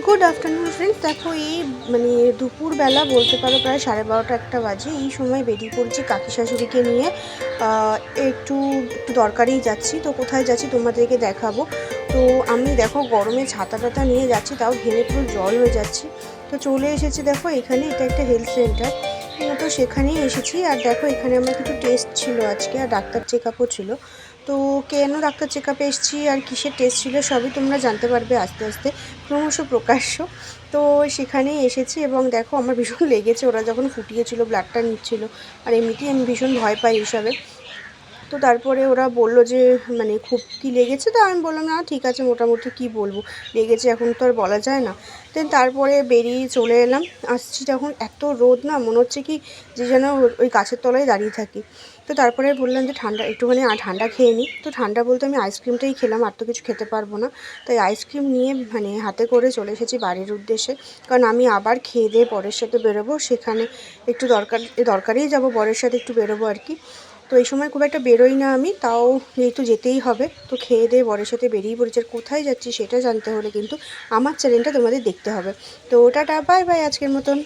Good afternoon friends. দেখো এই দুপুরবেলা বলতে পারো প্রায় 12:30 একটা বাজে। এই সময় বেরিয়ে পড়ছি কাকি শাশুড়িকে নিয়ে। একটু একটু দরকারেই যাচ্ছি। তো কোথায় যাচ্ছি তোমাদেরকে দেখাবো। তো আমি দেখো গরমে ছাতা টাতা নিয়ে যাচ্ছি, তাও ঘেমে পুরো জল হয়ে যাচ্ছি। তো চলে এসেছি দেখো এখানে, এটা একটা হেলথ সেন্টার। তো সেখানেই এসেছি। আর দেখো এখানে আমার কিছু টেস্ট ছিল আজকে, আর ডাক্তার চেক আপও ছিল। তো কেন ডাক্তার চেক আপে এসেছি আর কিসের টেস্ট ছিল সবই তোমরা জানতে পারবে আস্তে আস্তে, ক্রমশ প্রকাশ্য। তো সেখানেই এসেছি এবং দেখো আমার ভীষণ লেগেছে, ওরা যখন ফুটিয়েছিল ব্লাডটা নিচ্ছিল। আর এমনিতেই আমি ভীষণ ভয় পাই এইসবে। তো তারপরে ওরা বলল যে খুব কি লেগেছে, তো আমি বললাম না ঠিক আছে, মোটামুটি কি বলবো, লেগেছে এখন তো আর বলা যায় না। দেন তারপরে বেরিয়ে চলে এলাম। আসছি তখন এত রোদ না, মনে হচ্ছে কি যে যেন ওই গাছের তলায় দাঁড়িয়ে থাকি। তো তারপরে বললাম যে ঠান্ডা একটুখানি ঠান্ডা খেয়ে নিই। তো ঠান্ডা বলতে আমি আইসক্রিমটাই খেলাম, আর তো কিছু খেতে পারবো না। তাই আইসক্রিম নিয়ে হাতে করে চলে এসেছি বাড়ির উদ্দেশ্যে। কারণ আমি আবার খেয়ে দিয়ে বরের সাথে বেরোবো, সেখানে একটু দরকারেই যাব, বরের সাথে একটু বেরোবো আর কি। তো এই সময় খুব একটা বেরোই না আমি, তাও যেহেতু যেতেই হবে তো খেয়ে দিয়ে বরের সাথে বেরিয়ে পড়েছি। আর কোথায় যাচ্ছি সেটা জানতে হলে কিন্তু আমার চ্যানেলটা তোমাদের দেখতে হবে। তো টাটা, বাই বাই আজকের মতন।